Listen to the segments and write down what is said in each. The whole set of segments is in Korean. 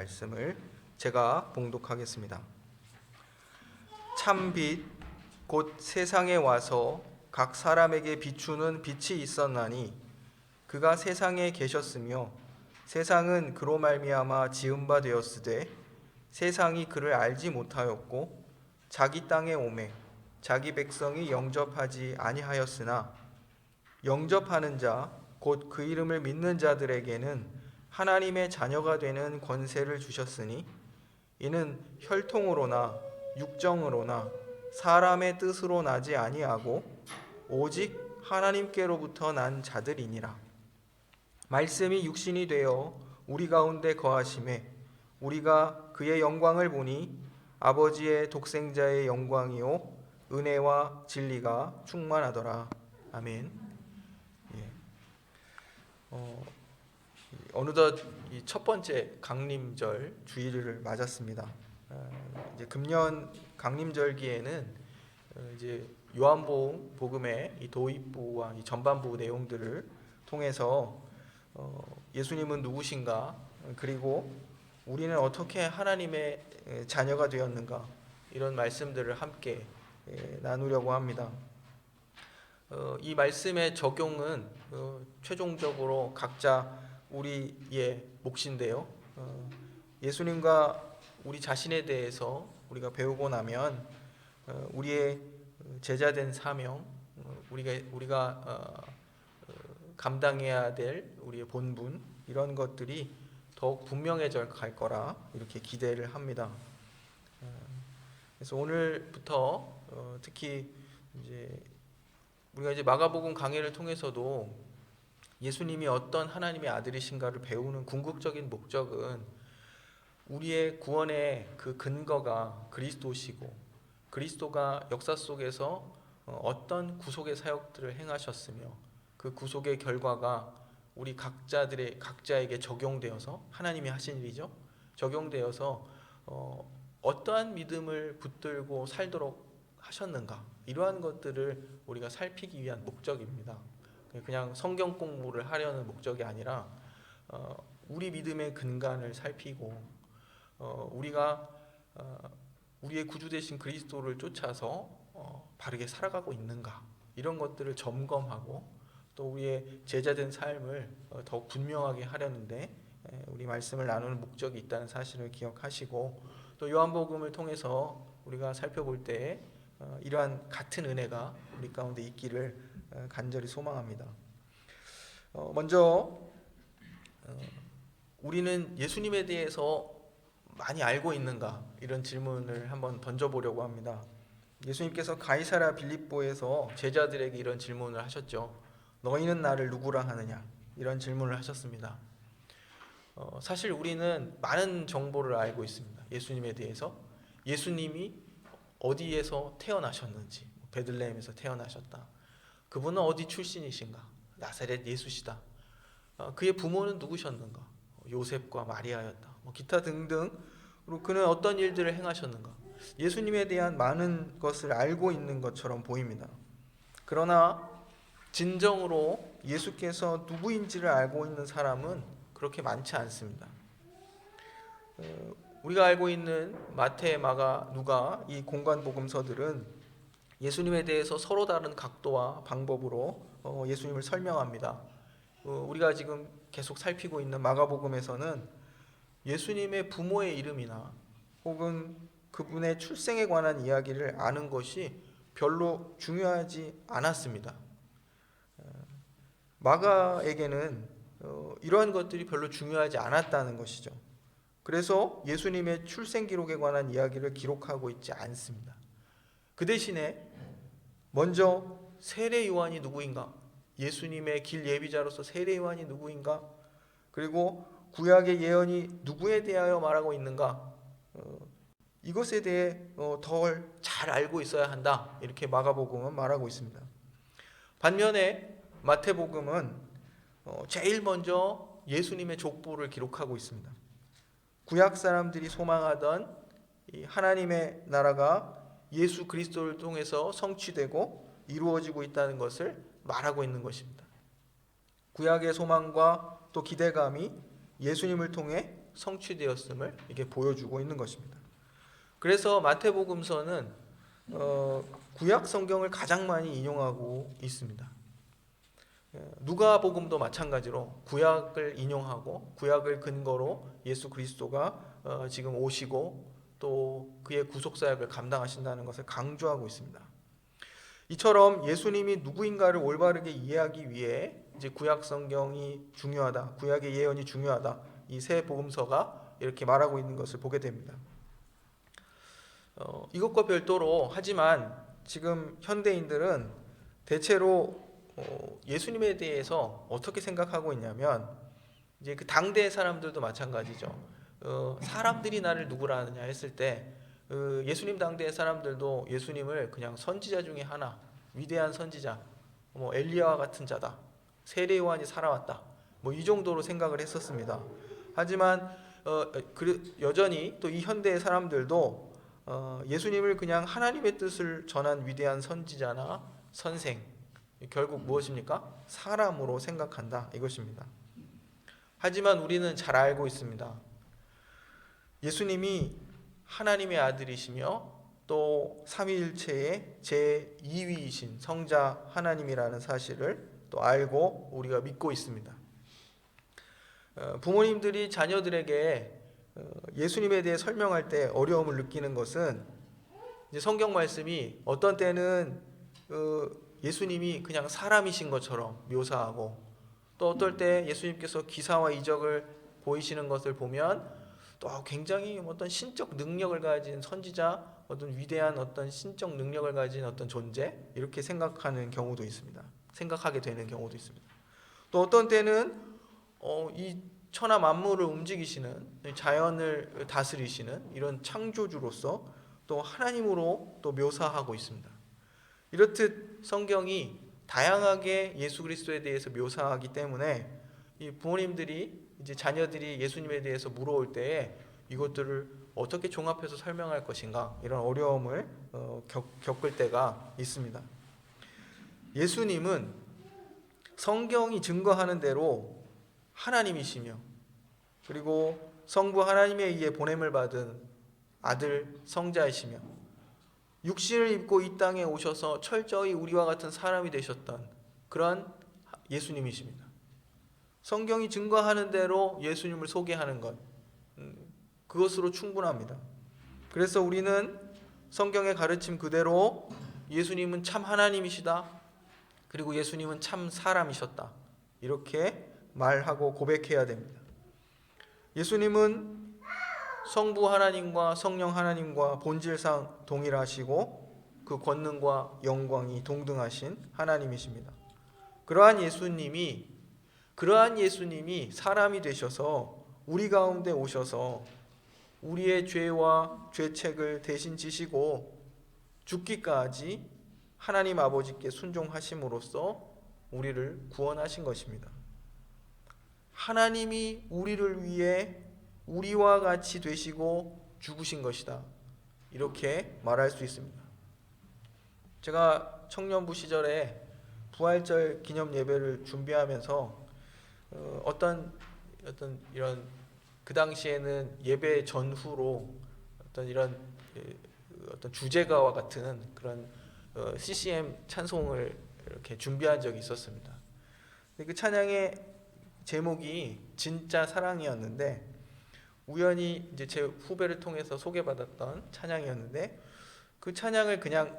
말씀을 제가 봉독하겠습니다. 참 빛 곧 세상에 와서 각 사람에게 비추는 빛이 있었나니 그가 세상에 계셨으며 세상은 그로 말미암아 지은 바 되었으되 세상이 그를 알지 못하였고 자기 땅에 오매 자기 백성이 영접하지 아니하였으나 영접하는 자 곧 그 이름을 믿는 자들에게는 하나님의 자녀가 되는 권세를 주셨으니 이는 혈통으로나 육정으로나 사람의 뜻으로 나지 아니하고 오직 하나님께로부터 난 자들이니라. 말씀이 육신이 되어 우리 가운데 거하심에 우리가 그의 영광을 보니 아버지의 독생자의 영광이요 은혜와 진리가 충만하더라. 아멘. 어느덧 이 첫 번째 강림절 주일을 맞았습니다. 이제 금년 강림절기에는 이제 요한복음의 이 도입부와 이 전반부 내용들을 통해서 예수님은 누구신가, 그리고 우리는 어떻게 하나님의 자녀가 되었는가, 이런 말씀들을 함께 나누려고 합니다. 이 말씀의 적용은 최종적으로 각자 우리의 몫인데요. 예수님과 우리 자신에 대해서 우리가 배우고 나면 우리의 제자된 사명, 우리가 감당해야 될 우리의 본분, 이런 것들이 더욱 분명해져 갈 거라 이렇게 기대를 합니다. 그래서 오늘부터 특히 우리가 이제 마가복음 강해를 통해서도 예수님이 어떤 하나님의 아들이신가를 배우는 궁극적인 목적은 우리의 구원의 그 근거가 그리스도시고, 그리스도가 역사 속에서 어떤 구속의 사역들을 행하셨으며 그 구속의 결과가 우리 각자에게 적용되어서, 하나님이 하신 일이죠, 적용되어서 어떠한 믿음을 붙들고 살도록 하셨는가, 이러한 것들을 우리가 살피기 위한 목적입니다. 그냥 성경 공부를 하려는 목적이 아니라 우리 믿음의 근간을 살피고 우리가 우리의 구주 되신 그리스도를 쫓아서 바르게 살아가고 있는가, 이런 것들을 점검하고 또 우리의 제자된 삶을 더욱 분명하게 하려는데 우리 말씀을 나누는 목적이 있다는 사실을 기억하시고, 또 요한복음을 통해서 우리가 살펴볼 때 이러한 같은 은혜가 우리 가운데 있기를 간절히 소망합니다. 먼저 우리는 예수님에 대해서 많이 알고 있는가, 이런 질문을 한번 던져보려고 합니다. 예수님께서 가이사랴 빌립보에서 제자들에게 이런 질문을 하셨죠. 너희는 나를 누구라 하느냐, 이런 질문을 하셨습니다. 사실 우리는 많은 정보를 알고 있습니다. 예수님에 대해서. 예수님이 어디에서 태어나셨는지, 베들레헴에서 태어나셨다, 그분은 어디 출신이신가, 나사렛 예수시다, 그의 부모는 누구셨는가, 요셉과 마리아였다, 기타 등등, 그리고 그는 어떤 일들을 행하셨는가, 예수님에 대한 많은 것을 알고 있는 것처럼 보입니다. 그러나 진정으로 예수께서 누구인지를 알고 있는 사람은 그렇게 많지 않습니다. 우리가 알고 있는 마태, 마가, 누가, 이 공간 복음서들은 예수님에 대해서 서로 다른 각도와 방법으로 예수님을 설명합니다. 우리가 지금 계속 살피고 있는 마가복음에서는 예수님의 부모의 이름이나 혹은 그분의 출생에 관한 이야기를 아는 것이 별로 중요하지 않았습니다. 마가에게는 이러한 것들이 별로 중요하지 않았다는 것이죠. 그래서 예수님의 출생 기록에 관한 이야기를 기록하고 있지 않습니다. 그 대신에 먼저 세례 요한이 누구인가, 예수님의 길 예비자로서 세례 요한이 누구인가, 그리고 구약의 예언이 누구에 대하여 말하고 있는가, 이것에 대해 덜 잘 알고 있어야 한다, 이렇게 마가복음은 말하고 있습니다. 반면에 마태복음은 제일 먼저 예수님의 족보를 기록하고 있습니다. 구약 사람들이 소망하던 이 하나님의 나라가 예수 그리스도를 통해서 성취되고 이루어지고 있다는 것을 말하고 있는 것입니다. 구약의 소망과 또 기대감이 예수님을 통해 성취되었음을 이게 보여주고 있는 것입니다. 그래서 마태복음서는 구약 성경을 가장 많이 인용하고 있습니다. 누가복음도 마찬가지로 구약을 인용하고 구약을 근거로 예수 그리스도가 지금 오시고 또 그의 구속사역을 감당하신다는 것을 강조하고 있습니다. 이처럼 예수님이 누구인가를 올바르게 이해하기 위해 이제 구약 성경이 중요하다, 구약의 예언이 중요하다, 이 세 복음서가 이렇게 말하고 있는 것을 보게 됩니다. 이것과 별도로 하지만 지금 현대인들은 대체로 예수님에 대해서 어떻게 생각하고 있냐면 이제 그 당대 사람들도 마찬가지죠. 사람들이 나를 누구라 하느냐 했을 때 예수님 당대의 사람들도 예수님을 그냥 선지자 중에 하나, 위대한 선지자, 뭐 엘리야와 같은 자다, 세례 요한이 살아왔다, 뭐 이 정도로 생각을 했었습니다. 하지만 여전히 또 이 현대의 사람들도 예수님을 그냥 하나님의 뜻을 전한 위대한 선지자나 선생, 결국 무엇입니까? 사람으로 생각한다, 이것입니다. 하지만 우리는 잘 알고 있습니다. 예수님이 하나님의 아들이시며 또 삼위일체의 제2위이신 성자 하나님이라는 사실을 또 알고 우리가 믿고 있습니다. 부모님들이 자녀들에게 예수님에 대해 설명할 때 어려움을 느끼는 것은 이제 성경 말씀이 어떤 때는 예수님이 그냥 사람이신 것처럼 묘사하고 또 어떨 때 예수님께서 기사와 이적을 보이시는 것을 보면 또 굉장히 어떤 신적 능력을 가진 선지자, 어떤 위대한 어떤 신적 능력을 가진 어떤 존재, 이렇게 생각하는 경우도 있습니다. 생각하게 되는 경우도 있습니다. 또 어떤 때는 이 천하 만물을 움직이시는, 자연을 다스리시는 이런 창조주로서 또 하나님으로 또 묘사하고 있습니다. 이렇듯 성경이 다양하게 예수 그리스도에 대해서 묘사하기 때문에 이 부모님들이 이제 자녀들이 예수님에 대해서 물어올 때에 이것들을 어떻게 종합해서 설명할 것인가, 이런 어려움을 겪을 때가 있습니다. 예수님은 성경이 증거하는 대로 하나님이시며 그리고 성부 하나님에 의해 보냄을 받은 아들 성자이시며 육신을 입고 이 땅에 오셔서 철저히 우리와 같은 사람이 되셨던 그런 예수님이십니다. 성경이 증거하는 대로 예수님을 소개하는 것, 그것으로 충분합니다. 그래서 우리는 성경의 가르침 그대로 예수님은 참 하나님이시다, 그리고 예수님은 참 사람이셨다, 이렇게 말하고 고백해야 됩니다. 예수님은 성부 하나님과 성령 하나님과 본질상 동일하시고 그 권능과 영광이 동등하신 하나님이십니다. 그러한 예수님이 사람이 되셔서 우리 가운데 오셔서 우리의 죄와 죄책을 대신 지시고 죽기까지 하나님 아버지께 순종하심으로써 우리를 구원하신 것입니다. 하나님이 우리를 위해 우리와 같이 되시고 죽으신 것이다, 이렇게 말할 수 있습니다. 제가 청년부 시절에 부활절 기념 예배를 준비하면서 어떤 이런 그 당시에는 예배 전후로 어떤 이런 어떤 주제가와 같은 그런 CCM 찬송을 이렇게 준비한 적이 있었습니다. 근데 그 찬양의 제목이 진짜 사랑이었는데 우연히 이제 제 후배를 통해서 소개받았던 찬양이었는데 그 찬양을 그냥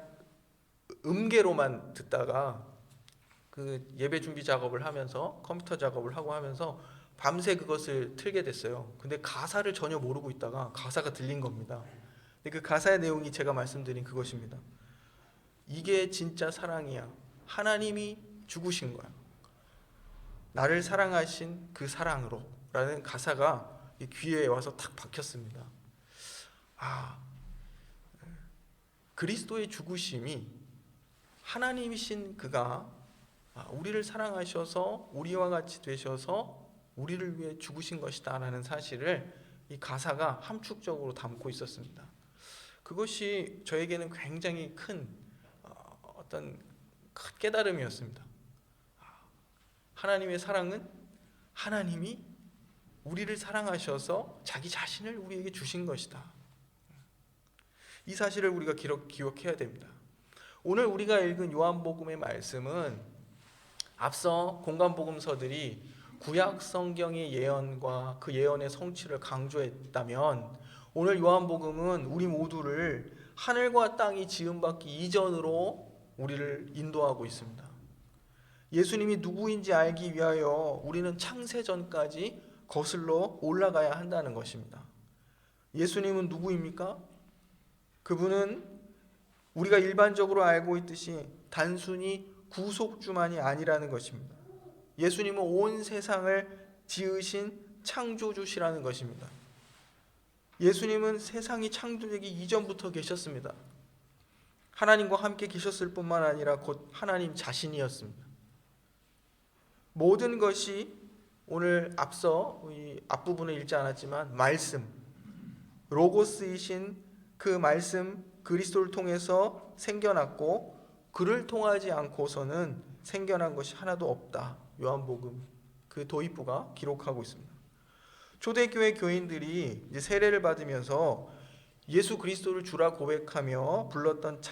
음계로만 듣다가 그 예배 준비 작업을 하면서 컴퓨터 작업을 하고 하면서 밤새 그것을 틀게 됐어요. 근데 가사를 전혀 모르고 있다가 가사가 들린 겁니다. 근데 그 가사의 내용이 제가 말씀드린 그것입니다. 이게 진짜 사랑이야. 하나님이 죽으신 거야. 나를 사랑하신 그 사랑으로 라는 가사가 귀에 와서 탁 박혔습니다. 그리스도의 죽으심이 하나님이신 그가 우리를 사랑하셔서 우리와 같이 되셔서 우리를 위해 죽으신 것이다 라는 사실을 이 가사가 함축적으로 담고 있었습니다. 그것이 저에게는 굉장히 큰 어떤 큰 깨달음이었습니다. 하나님의 사랑은 하나님이 우리를 사랑하셔서 자기 자신을 우리에게 주신 것이다. 이 사실을 우리가 기억해야 됩니다. 오늘 우리가 읽은 요한복음의 말씀은 앞서 공간복음서들이 구약 성경의 예언과 그 예언의 성취를 강조했다면, 오늘 요한복음은 우리 모두를 하늘과 땅이 지음받기 이전으로 우리를 인도하고 있습니다. 예수님이 누구인지 알기 위하여 우리는 창세전까지 거슬러 올라가야 한다는 것입니다. 예수님은 누구입니까? 그분은 우리가 일반적으로 알고 있듯이 단순히 구속주만이 아니라는 것입니다. 예수님은 온 세상을 지으신 창조주시라는 것입니다. 예수님은 세상이 창조되기 이전부터 계셨습니다. 하나님과 함께 계셨을 뿐만 아니라 곧 하나님 자신이었습니다. 모든 것이 오늘 앞서 이 앞부분을 읽지 않았지만 말씀, 로고스이신 그 말씀 그리스도를 통해서 생겨났고, 그를 통하지 않고서는 생겨난 것이 하나도 없다. 요한복음 그 도입부가 기록하고 있습니다. 초대교회 교인들이 이제 세례를 받으면서 예수 그리스도를 주라 고백하며 불렀던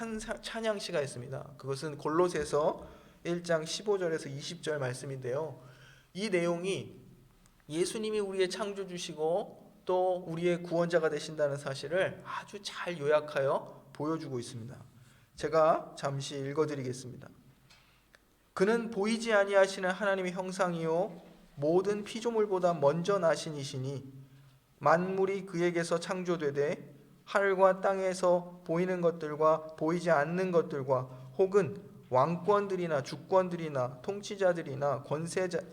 찬양시가 있습니다. 그것은 골로새서 1장 15절에서 20절 말씀인데요. 이 내용이 예수님이 우리의 창조주시고 또 우리의 구원자가 되신다는 사실을 아주 잘 요약하여 보여주고 있습니다. 제가 잠시 읽어드리겠습니다. 그는 보이지 아니하시는 하나님의 형상이요 모든 피조물보다 먼저 나신 이시니 만물이 그에게서 창조되되 하늘과 땅에서 보이는 것들과 보이지 않는 것들과 혹은 왕권들이나 주권들이나 통치자들이나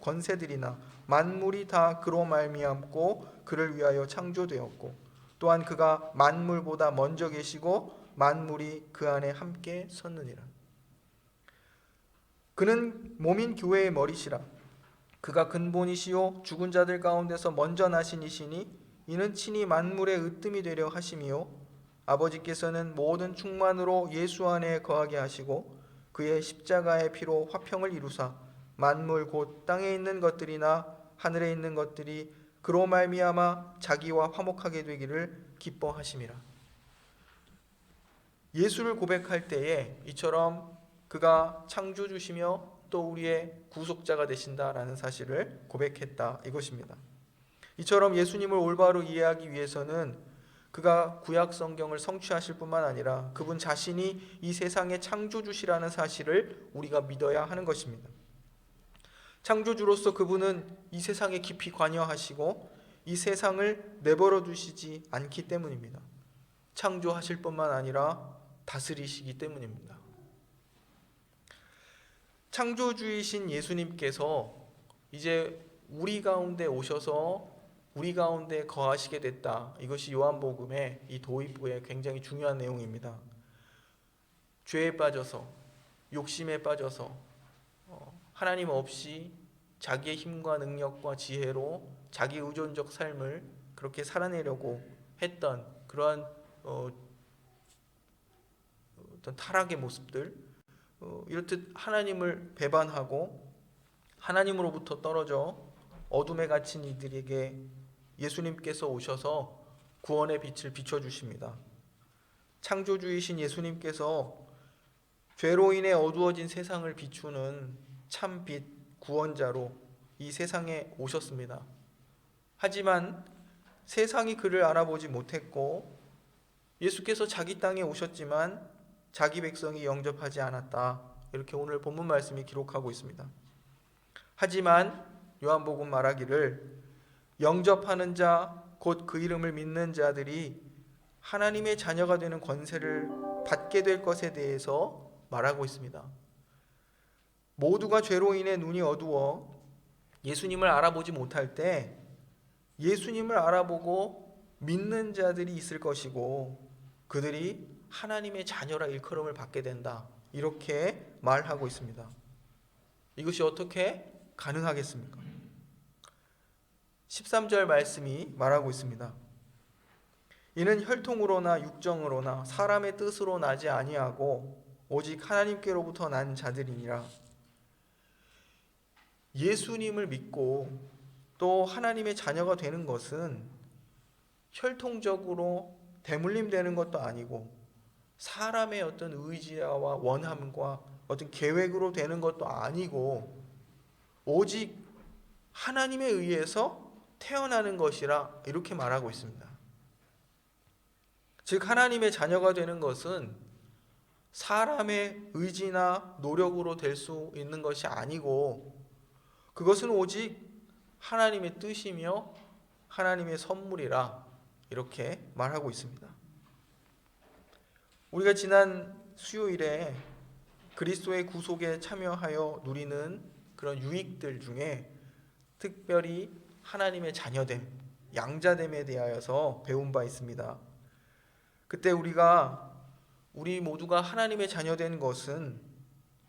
권세들이나 만물이 다 그로 말미암고 그를 위하여 창조되었고, 또한 그가 만물보다 먼저 계시고 만물이 그 안에 함께 섰느니라. 그는 몸인 교회의 머리시라. 그가 근본이시요 죽은 자들 가운데서 먼저 나신 이시니 이는 친히 만물의 으뜸이 되려 하심이요 아버지께서는 모든 충만으로 예수 안에 거하게 하시고 그의 십자가의 피로 화평을 이루사 만물 곧 땅에 있는 것들이나 하늘에 있는 것들이 그로 말미암아 자기와 화목하게 되기를 기뻐하심이라. 예수를 고백할 때에 이처럼 그가 창조주시며 또 우리의 구속자가 되신다라는 사실을 고백했다 이것입니다. 이처럼 예수님을 올바로 이해하기 위해서는 그가 구약 성경을 성취하실 뿐만 아니라 그분 자신이 이 세상의 창조주시라는 사실을 우리가 믿어야 하는 것입니다. 창조주로서 그분은 이 세상에 깊이 관여하시고 이 세상을 내버려 두시지 않기 때문입니다. 창조하실 뿐만 아니라 다스리시기 때문입니다. 창조주이신 예수님께서 이제 우리 가운데 오셔서 우리 가운데 거하시게 됐다. 이것이 요한복음의 이 도입부의 굉장히 중요한 내용입니다. 죄에 빠져서, 욕심에 빠져서 하나님 없이 자기의 힘과 능력과 지혜로 자기 의존적 삶을 그렇게 살아내려고 했던 그러한 어떤 타락의 모습들, 이렇듯 하나님을 배반하고 하나님으로부터 떨어져 어둠에 갇힌 이들에게 예수님께서 오셔서 구원의 빛을 비춰주십니다. 창조주이신 예수님께서 죄로 인해 어두워진 세상을 비추는 참빛 구원자로 이 세상에 오셨습니다. 하지만 세상이 그를 알아보지 못했고 예수께서 자기 땅에 오셨지만 자기 백성이 영접하지 않았다. 이렇게 오늘 본문 말씀이 기록하고 있습니다. 하지만 요한복음 말하기를 영접하는 자, 곧 그 이름을 믿는 자들이 하나님의 자녀가 되는 권세를 받게 될 것에 대해서 말하고 있습니다. 모두가 죄로 인해 눈이 어두워 예수님을 알아보지 못할 때 예수님을 알아보고 믿는 자들이 있을 것이고 그들이 하나님의 자녀라 일컬음을 받게 된다. 이렇게 말하고 있습니다. 이것이 어떻게 가능하겠습니까? 13절 말씀이 말하고 있습니다. 이는 혈통으로나 육정으로나 사람의 뜻으로 나지 아니하고 오직 하나님께로부터 난 자들이니라. 예수님을 믿고 또 하나님의 자녀가 되는 것은 혈통적으로 대물림되는 것도 아니고 사람의 어떤 의지와 원함과 어떤 계획으로 되는 것도 아니고 오직 하나님에 의해서 태어나는 것이라 이렇게 말하고 있습니다. 즉 하나님의 자녀가 되는 것은 사람의 의지나 노력으로 될 수 있는 것이 아니고 그것은 오직 하나님의 뜻이며 하나님의 선물이라 이렇게 말하고 있습니다. 우리가 지난 수요일에 그리스도의 구속에 참여하여 누리는 그런 유익들 중에 특별히 하나님의 자녀됨, 양자됨에 대하여서 배운 바 있습니다. 그때 우리 모두가 하나님의 자녀된 것은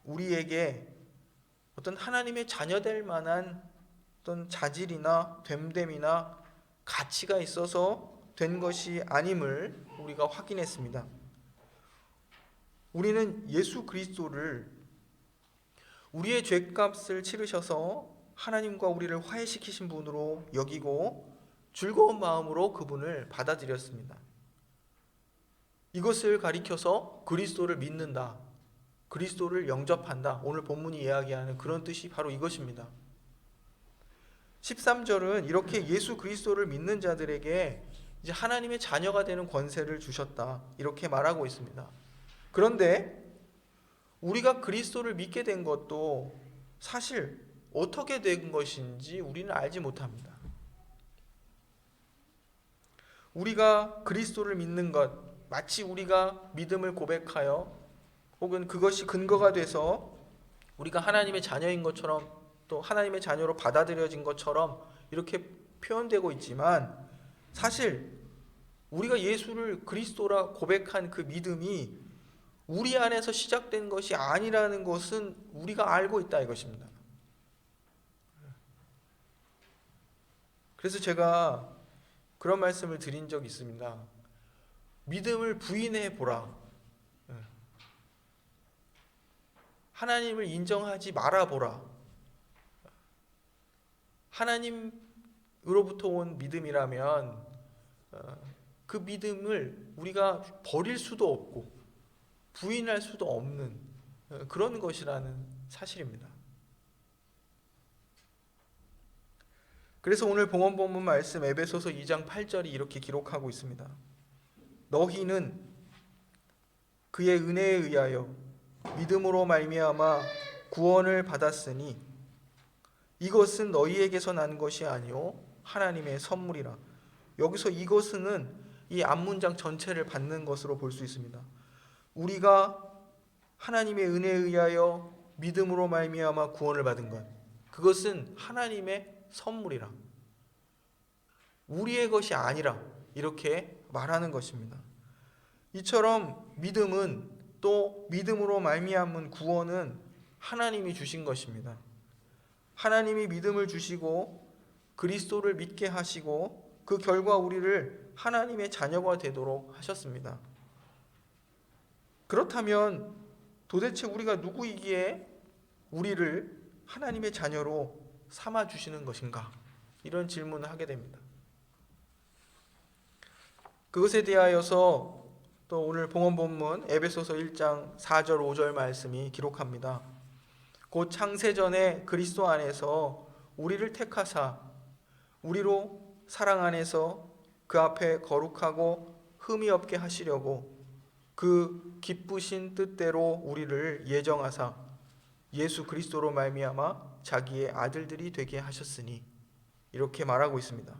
우리에게 어떤 하나님의 자녀될 만한 어떤 자질이나 됨됨이나 가치가 있어서 된 것이 아님을 우리가 확인했습니다. 우리는 예수 그리스도를 우리의 죄값을 치르셔서 하나님과 우리를 화해시키신 분으로 여기고 즐거운 마음으로 그분을 받아들였습니다. 이것을 가리켜서 그리스도를 믿는다, 그리스도를 영접한다, 오늘 본문이 이야기하는 그런 뜻이 바로 이것입니다. 13절은 이렇게 예수 그리스도를 믿는 자들에게 이제 하나님의 자녀가 되는 권세를 주셨다 이렇게 말하고 있습니다. 그런데 우리가 그리스도를 믿게 된 것도 사실 어떻게 된 것인지 우리는 알지 못합니다. 우리가 그리스도를 믿는 것, 마치 우리가 믿음을 고백하여 혹은 그것이 근거가 돼서 우리가 하나님의 자녀인 것처럼 또 하나님의 자녀로 받아들여진 것처럼 이렇게 표현되고 있지만 사실 우리가 예수를 그리스도라 고백한 그 믿음이 우리 안에서 시작된 것이 아니라는 것은 우리가 알고 있다 이것입니다. 그래서 제가 그런 말씀을 드린 적이 있습니다. 믿음을 부인해 보라. 하나님을 인정하지 말아 보라. 하나님으로부터 온 믿음이라면 그 믿음을 우리가 버릴 수도 없고 부인할 수도 없는 그런 것이라는 사실입니다. 그래서 오늘 봉헌본문 말씀 에베소서 2장 8절이 이렇게 기록하고 있습니다. 너희는 그의 은혜에 의하여 믿음으로 말미암아 구원을 받았으니 이것은 너희에게서 난 것이 아니요 하나님의 선물이라. 여기서 이것은 이 앞문장 전체를 받는 것으로 볼 수 있습니다. 우리가 하나님의 은혜에 의하여 믿음으로 말미암아 구원을 받은 것, 그것은 하나님의 선물이라, 우리의 것이 아니라 이렇게 말하는 것입니다. 이처럼 믿음은 또 믿음으로 말미암은 구원은 하나님이 주신 것입니다. 하나님이 믿음을 주시고 그리스도를 믿게 하시고 그 결과 우리를 하나님의 자녀가 되도록 하셨습니다. 그렇다면 도대체 우리가 누구이기에 우리를 하나님의 자녀로 삼아 주시는 것인가? 이런 질문을 하게 됩니다. 그것에 대하여서 또 오늘 봉헌본문 에베소서 1장 4절 5절 말씀이 기록합니다. 곧 창세전에 그리스도 안에서 우리를 택하사 우리로 사랑 안에서 그 앞에 거룩하고 흠이 없게 하시려고 그 기쁘신 뜻대로 우리를 예정하사 예수 그리스도로 말미암아 자기의 아들들이 되게 하셨으니 이렇게 말하고 있습니다.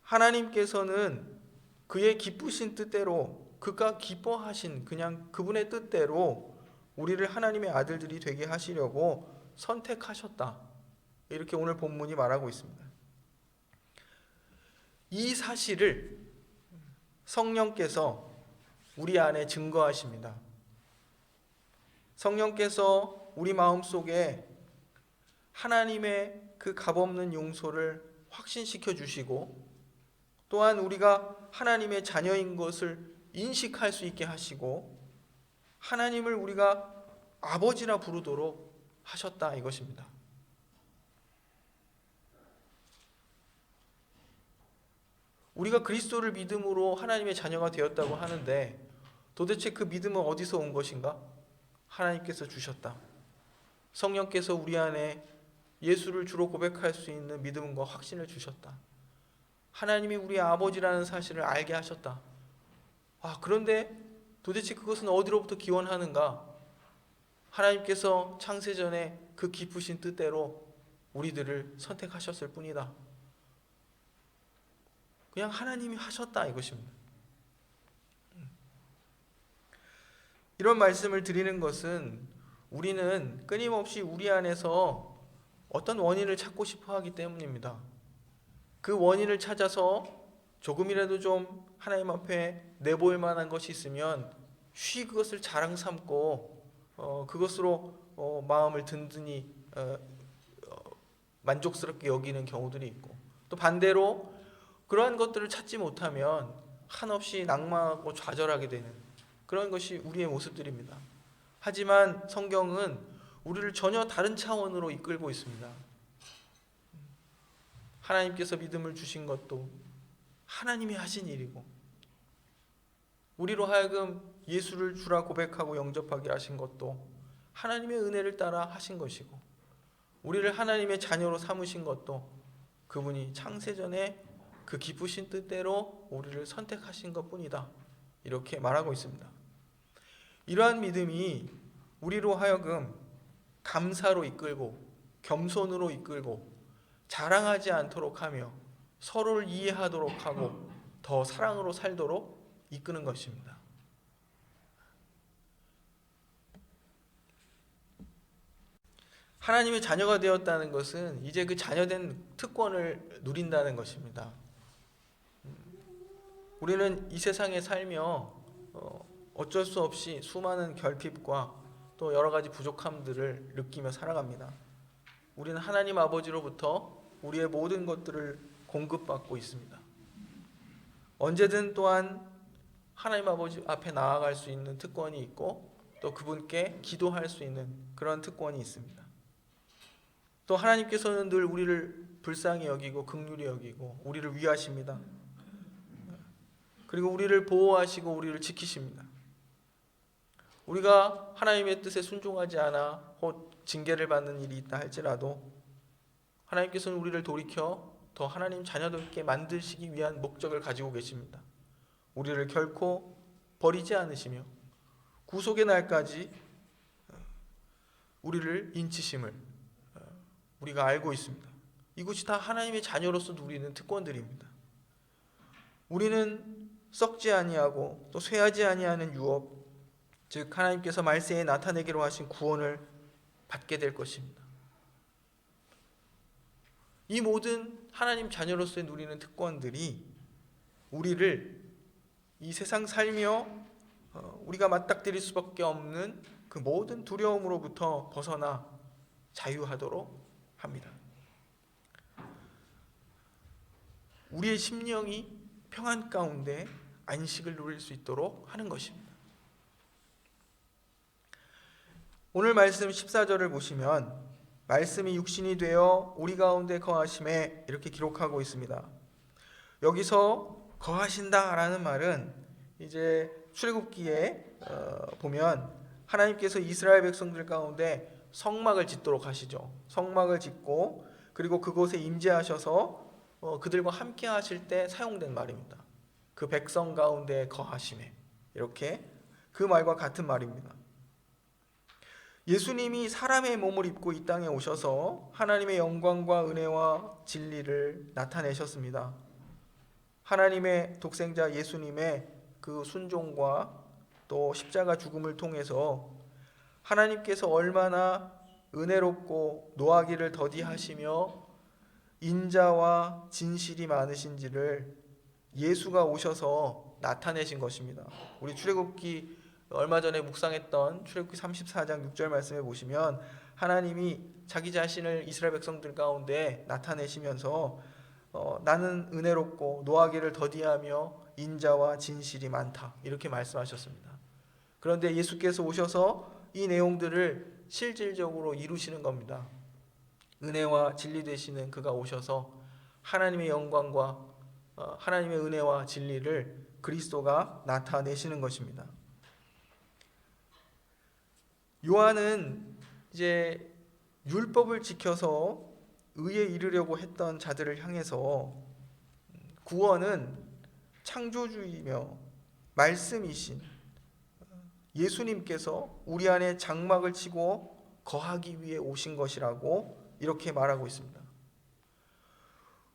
하나님께서는 그의 기쁘신 뜻대로 그가 기뻐하신 그냥 그분의 뜻대로 우리를 하나님의 아들들이 되게 하시려고 선택하셨다. 이렇게 오늘 본문이 말하고 있습니다. 이 사실을 성령께서 우리 안에 증거하십니다. 성령께서 우리 마음속에 하나님의 그 값없는 용서를 확신시켜 주시고 또한 우리가 하나님의 자녀인 것을 인식할 수 있게 하시고 하나님을 우리가 아버지라 부르도록 하셨다 이것입니다. 우리가 그리스도를 믿음으로 하나님의 자녀가 되었다고 하는데 도대체 그 믿음은 어디서 온 것인가? 하나님께서 주셨다. 성령께서 우리 안에 예수를 주로 고백할 수 있는 믿음과 확신을 주셨다. 하나님이 우리 아버지라는 사실을 알게 하셨다. 그런데 도대체 그것은 어디로부터 기원하는가? 하나님께서 창세전에 그 깊으신 뜻대로 우리들을 선택하셨을 뿐이다. 그냥 하나님이 하셨다 이것입니다. 이런 말씀을 드리는 것은 우리는 끊임없이 우리 안에서 어떤 원인을 찾고 싶어 하기 때문입니다. 그 원인을 찾아서 조금이라도 좀 하나님 앞에 내보일 만한 것이 있으면 쉬 그것을 자랑 삼고 그것으로 마음을 든든히 만족스럽게 여기는 경우들이 있고, 또 반대로 그러한 것들을 찾지 못하면 한없이 낙망하고 좌절하게 되는 그런 것이 우리의 모습들입니다. 하지만 성경은 우리를 전혀 다른 차원으로 이끌고 있습니다. 하나님께서 믿음을 주신 것도 하나님이 하신 일이고, 우리로 하여금 예수를 주라 고백하고 영접하게 하신 것도 하나님의 은혜를 따라 하신 것이고, 우리를 하나님의 자녀로 삼으신 것도 그분이 창세전에 그 기쁘신 뜻대로 우리를 선택하신 것뿐이다. 이렇게 말하고 있습니다. 이러한 믿음이 우리로 하여금 감사로 이끌고 겸손으로 이끌고 자랑하지 않도록 하며 서로를 이해하도록 하고 더 사랑으로 살도록 이끄는 것입니다. 하나님의 자녀가 되었다는 것은 이제 그 자녀된 특권을 누린다는 것입니다. 우리는 이 세상에 살며 어쩔 수 없이 수많은 결핍과 또 여러 가지 부족함들을 느끼며 살아갑니다. 우리는 하나님 아버지로부터 우리의 모든 것들을 공급받고 있습니다. 언제든 또한 하나님 아버지 앞에 나아갈 수 있는 특권이 있고, 또 그분께 기도할 수 있는 그런 특권이 있습니다. 또 하나님께서는 늘 우리를 불쌍히 여기고 긍휼히 여기고 우리를 위하십니다. 그리고 우리를 보호하시고 우리를 지키십니다. 우리가 하나님의 뜻에 순종하지 않아 혹 징계를 받는 일이 있다 할지라도 하나님께서는 우리를 돌이켜 더 하나님 자녀들께 만드시기 위한 목적을 가지고 계십니다. 우리를 결코 버리지 않으시며 구속의 날까지 우리를 인치심을 우리가 알고 있습니다. 이것이 다 하나님의 자녀로서 누리는 특권들입니다. 우리는 썩지 아니하고 또 쇠하지 아니하는 유업, 즉 하나님께서 말세에 나타내기로 하신 구원을 받게 될 것입니다. 이 모든 하나님 자녀로서의 누리는 특권들이 우리를 이 세상 살며 우리가 맞닥뜨릴 수밖에 없는 그 모든 두려움으로부터 벗어나 자유하도록 합니다. 우리의 심령이 평안 가운데 안식을 누릴 수 있도록 하는 것입니다. 오늘 말씀 14절을 보시면 말씀이 육신이 되어 우리 가운데 거하심에 이렇게 기록하고 있습니다. 여기서 거하신다라는 말은 이제 출애굽기에 보면 하나님께서 이스라엘 백성들 가운데 성막을 짓도록 하시죠. 성막을 짓고 그리고 그곳에 임재하셔서 그들과 함께 하실 때 사용된 말입니다. 그 백성 가운데 거하심에, 이렇게 그 말과 같은 말입니다. 예수님이 사람의 몸을 입고 이 땅에 오셔서 하나님의 영광과 은혜와 진리를 나타내셨습니다. 하나님의 독생자 예수님의 그 순종과 또 십자가 죽음을 통해서 하나님께서 얼마나 은혜롭고 노하기를 더디하시며 인자와 진실이 많으신지를 예수가 오셔서 나타내신 것입니다. 우리 출애굽기 얼마 전에 묵상했던 출애굽기 34장 6절 말씀에 보시면 하나님이 자기 자신을 이스라엘 백성들 가운데 나타내시면서 나는 은혜롭고 노하기를 더디하며 인자와 진실이 많다, 이렇게 말씀하셨습니다. 그런데 예수께서 오셔서 이 내용들을 실질적으로 이루시는 겁니다. 은혜와 진리 되시는 그가 오셔서 하나님의 영광과 하나님의 은혜와 진리를 그리스도가 나타내시는 것입니다. 요한은 이제 율법을 지켜서 의에 이르려고 했던 자들을 향해서 구원은 창조주이며 말씀이신 예수님께서 우리 안에 장막을 치고 거하기 위해 오신 것이라고 이렇게 말하고 있습니다.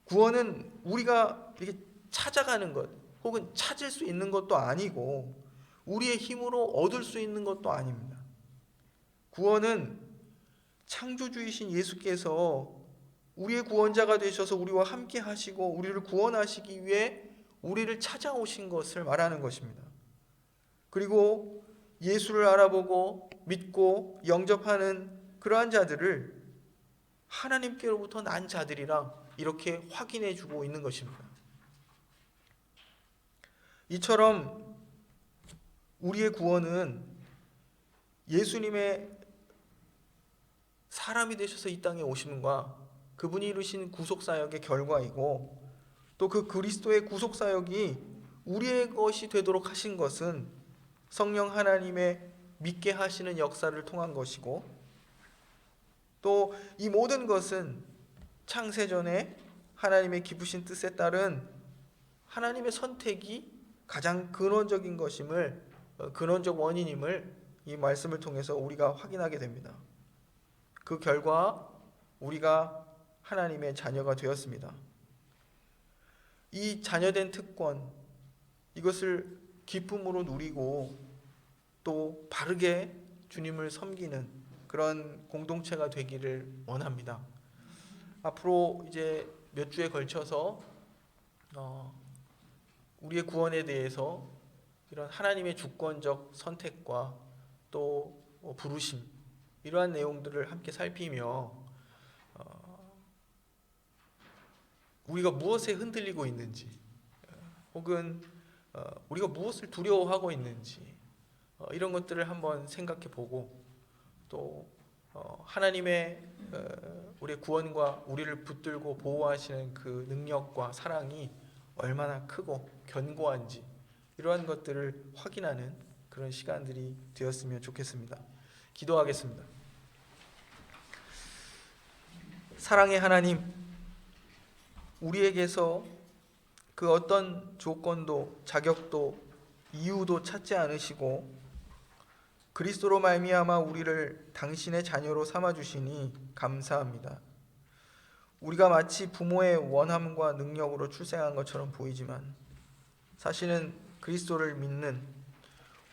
구원은 우리가 이렇게 찾아가는 것 혹은 찾을 수 있는 것도 아니고 우리의 힘으로 얻을 수 있는 것도 아닙니다. 구원은 창조주이신 예수께서 우리의 구원자가 되셔서 우리와 함께 하시고 우리를 구원하시기 위해 우리를 찾아오신 것을 말하는 것입니다. 그리고 예수를 알아보고 믿고 영접하는 그러한 자들을 하나님께로부터 난 자들이라 이렇게 확인해 주고 있는 것입니다. 이처럼 우리의 구원은 예수님의 사람이 되셔서 이 땅에 오심과 그분이 이루신 구속사역의 결과이고 또 그 그리스도의 구속사역이 우리의 것이 되도록 하신 것은 성령 하나님의 믿게 하시는 역사를 통한 것이고 또 이 모든 것은 창세전에 하나님의 기쁘신 뜻에 따른 하나님의 선택이 가장 근원적인 것임을 근원적 원인임을 이 말씀을 통해서 우리가 확인하게 됩니다. 그 결과 우리가 하나님의 자녀가 되었습니다. 이 자녀된 특권 이것을 기쁨으로 누리고 또 바르게 주님을 섬기는 그런 공동체가 되기를 원합니다. 앞으로 이제 몇 주에 걸쳐서 우리의 구원에 대해서 이런 하나님의 주권적 선택과 또 부르심 이러한 내용들을 함께 살피며 우리가 무엇에 흔들리고 있는지 혹은 우리가 무엇을 두려워하고 있는지 이런 것들을 한번 생각해 보고 또 하나님의 우리의 구원과 우리를 붙들고 보호하시는 그 능력과 사랑이 얼마나 크고 견고한지 이러한 것들을 확인하는 그런 시간들이 되었으면 좋겠습니다. 기도하겠습니다. 사랑의 하나님, 우리에게서 그 어떤 조건도 자격도 이유도 찾지 않으시고 그리스도로 말미암아 우리를 당신의 자녀로 삼아 주시니 감사합니다. 우리가 마치 부모의 원함과 능력으로 출생한 것처럼 보이지만 사실은 그리스도를 믿는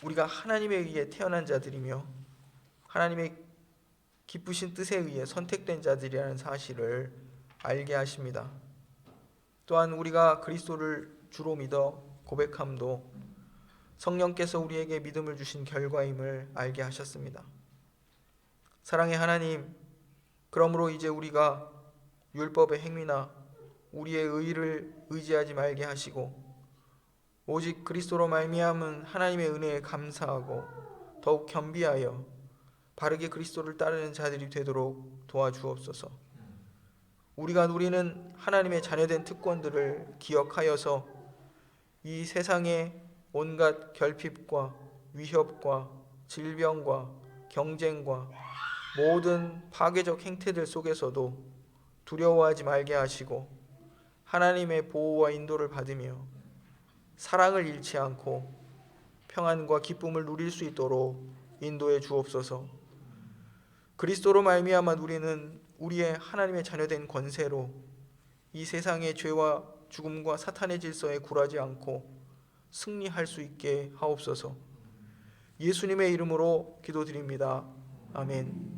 우리가 하나님에 의해 태어난 자들이며 하나님의 기쁘신 뜻에 의해 선택된 자들이라는 사실을 알게 하십니다. 또한 우리가 그리스도를 주로 믿어 고백함도 성령께서 우리에게 믿음을 주신 결과임을 알게 하셨습니다. 사랑의 하나님, 그러므로 이제 우리가 율법의 행위나 우리의 의를 의지하지 말게 하시고 오직 그리스도로 말미암은 하나님의 은혜에 감사하고 더욱 겸비하여 바르게 그리스도를 따르는 자들이 되도록 도와주옵소서. 우리가 누리는 하나님의 자녀된 특권들을 기억하여서 이 세상의 온갖 결핍과 위협과 질병과 경쟁과 모든 파괴적 행태들 속에서도 두려워하지 말게 하시고 하나님의 보호와 인도를 받으며 사랑을 잃지 않고 평안과 기쁨을 누릴 수 있도록 인도해 주옵소서. 그리스도로 말미암아 누리는 우리의 하나님의 자녀된 권세로 이 세상의 죄와 죽음과 사탄의 질서에 굴하지 않고 승리할 수 있게 하옵소서. 예수님의 이름으로 기도드립니다. 아멘.